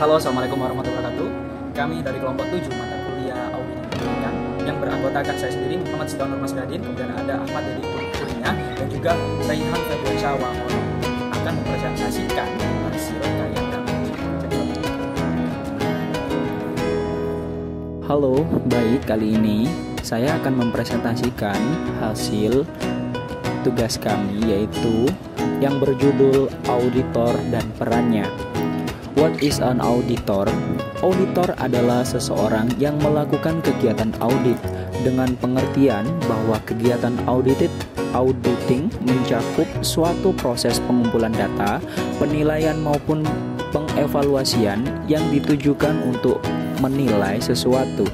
Halo, Assalamualaikum warahmatullahi wabarakatuh. Kami dari kelompok 7 mata kuliah Audit dan Pendidikan yang beranggotakan saya sendiri Muhammad Sidon Nurmas Gadin, kemudian ada Ahmad Dedi Kurinya dan juga Raihan Febriansyah Wamono akan mempresentasikan hasil karya kami. Halo, baik, kali ini saya akan mempresentasikan hasil tugas kami yaitu yang berjudul Auditor dan Perannya. What is an auditor? Auditor adalah seseorang yang melakukan kegiatan audit dengan pengertian bahwa kegiatan auditing mencakup suatu proses pengumpulan data, penilaian maupun pengevaluasian yang ditujukan untuk menilai sesuatu.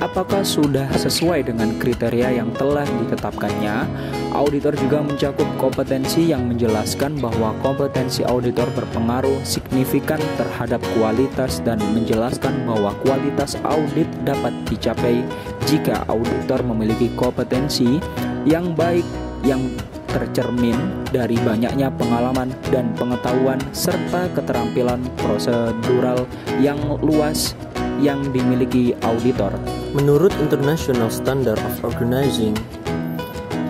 Apakah sudah sesuai dengan kriteria yang telah ditetapkannya? Auditor juga mencakup kompetensi yang menjelaskan bahwa kompetensi auditor berpengaruh signifikan terhadap kualitas dan menjelaskan bahwa kualitas audit dapat dicapai jika auditor memiliki kompetensi yang baik yang tercermin dari banyaknya pengalaman dan pengetahuan serta keterampilan prosedural yang luas yang dimiliki auditor. Menurut International Standard of Organizing,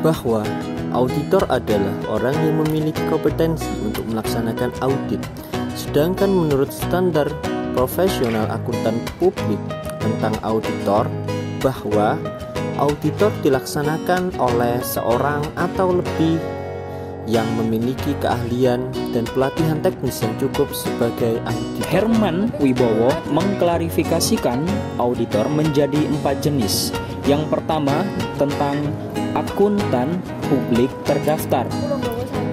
bahwa auditor adalah orang yang memiliki kompetensi untuk melaksanakan audit. Sedangkan menurut standar profesional akuntan publik tentang auditor, bahwa auditor dilaksanakan oleh seorang atau lebih yang memiliki keahlian dan pelatihan teknis yang cukup sebagai auditor. Herman Wibowo mengklarifikasikan auditor menjadi 4 jenis. Yang pertama tentang akuntan publik terdaftar.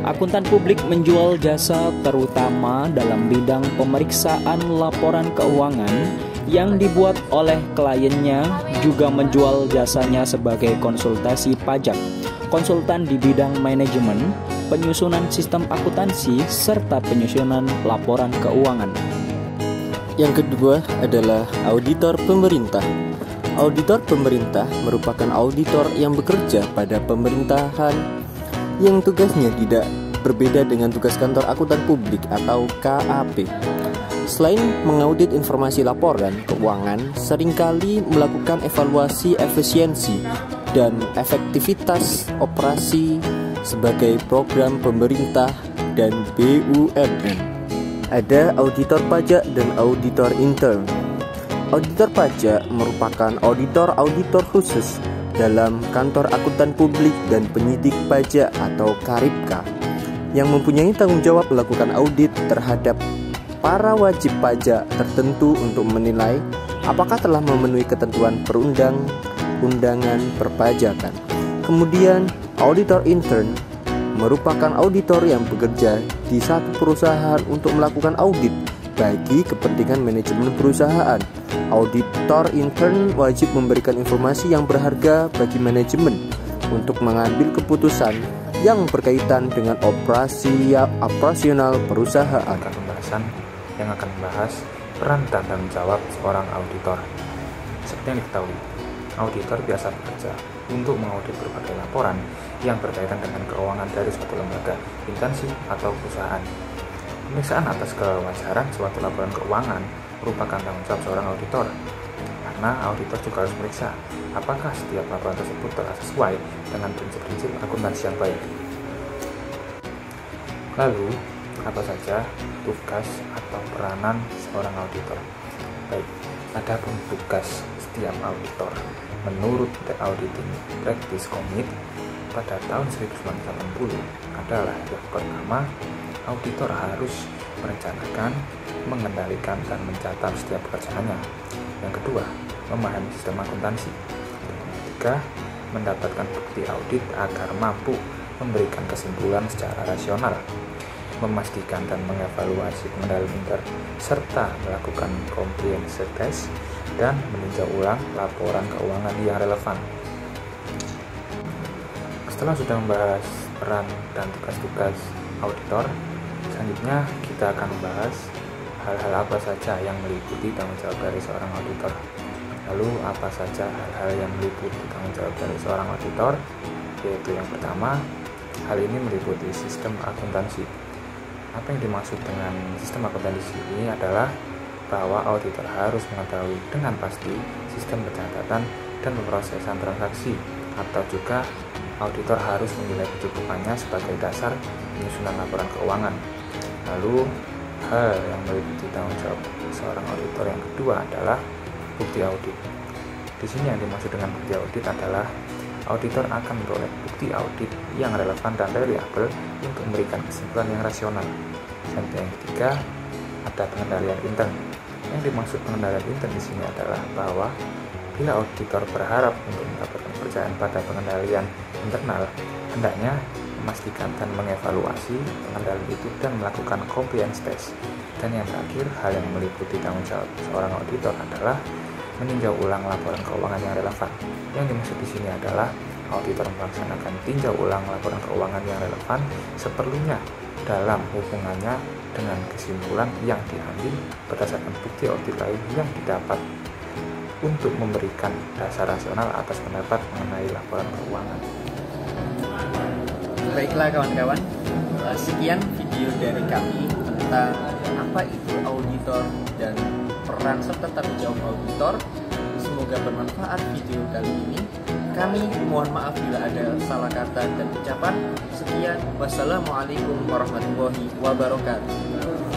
Akuntan publik menjual jasa terutama dalam bidang pemeriksaan laporan keuangan yang dibuat oleh kliennya, juga menjual jasanya sebagai konsultasi pajak, konsultan di bidang manajemen, penyusunan sistem akuntansi, serta penyusunan laporan keuangan. Yang kedua adalah auditor pemerintah. Auditor pemerintah merupakan auditor yang bekerja pada pemerintahan yang tugasnya tidak berbeda dengan tugas kantor akuntan publik atau KAP. Selain mengaudit informasi laporan keuangan, seringkali melakukan evaluasi efisiensi dan efektivitas operasi sebagai program pemerintah dan BUMN. Ada auditor pajak dan auditor intern. Auditor pajak merupakan auditor khusus dalam kantor akuntan publik dan penyidik pajak atau KARIPKA yang mempunyai tanggung jawab melakukan audit terhadap para wajib pajak tertentu untuk menilai apakah telah memenuhi ketentuan perundang-undangan perpajakan. Kemudian, auditor intern merupakan auditor yang bekerja di satu perusahaan untuk melakukan audit bagi kepentingan manajemen perusahaan. Auditor intern wajib memberikan informasi yang berharga bagi manajemen untuk mengambil keputusan yang berkaitan dengan operasional perusahaan. Pembahasan yang akan membahas peran dan tanggung jawab seorang auditor. Seperti yang diketahui, auditor biasa bekerja untuk mengaudit berbagai laporan yang berkaitan dengan keuangan dari suatu lembaga, instansi, atau perusahaan. Pemeriksaan atas kewajaran suatu laporan keuangan merupakan tanggung jawab seorang auditor, karena auditor juga harus meriksa apakah setiap laporan tersebut telah sesuai dengan prinsip-prinsip akuntansi yang baik. Lalu, apa saja tugas atau peranan seorang auditor? Baik, adapun tugas setiap auditor menurut The Auditing Practice Commit pada tahun 1980 adalah yang pertama, auditor harus merencanakan, mengendalikan, dan mencatat setiap pekerjaannya. Yang kedua, memahami sistem akuntansi. Yang ketiga, mendapatkan bukti audit agar mampu memberikan kesimpulan secara rasional, memastikan dan mengevaluasi pengendalian intern, serta melakukan compliance test dan meninjau ulang laporan keuangan yang relevan. Setelah sudah membahas peran dan tugas-tugas auditor, selanjutnya kita akan membahas hal-hal apa saja yang meliputi tanggung jawab dari seorang auditor. Lalu apa saja hal-hal yang meliputi tanggung jawab dari seorang auditor? Yaitu yang pertama, hal ini meliputi sistem akuntansi. Apa yang dimaksud dengan sistem akuntansi ini adalah bahwa auditor harus mengetahui dengan pasti sistem pencatatan dan pemrosesan transaksi, atau juga auditor harus menilai kecukupannya sebagai dasar penyusunan laporan keuangan. Lalu, hal yang meliputi tanggung jawab seorang auditor yang kedua adalah bukti audit. Di sini yang dimaksud dengan bukti audit adalah auditor akan memperoleh bukti audit yang relevan dan reliabel untuk memberikan kesimpulan yang rasional. Dan yang ketiga, ada pengendalian intern. Yang dimaksud pengendalian intern di sini adalah bahwa bila auditor berharap untuk mendapatkan kepercayaan pada pengendalian internal, hendaknya memastikan dan mengevaluasi pengendalian itu dan melakukan compliance test. Dan yang terakhir, hal yang meliputi tanggung jawab seorang auditor adalah meninjau ulang laporan keuangan yang relevan. Yang dimaksud di sini adalah auditor melaksanakan tinjau ulang laporan keuangan yang relevan seperlunya dalam hubungannya dengan kesimpulan yang diambil berdasarkan bukti audit lain yang didapat untuk memberikan dasar rasional atas pendapat mengenai laporan keuangan. Baiklah kawan-kawan, sekian video dari kami tentang apa itu auditor dan peran serta tanggung jawab auditor. Semoga bermanfaat video kali ini. Kami mohon maaf bila ada salah kata dan ucapan. Sekian, wassalamualaikum warahmatullahi wabarakatuh.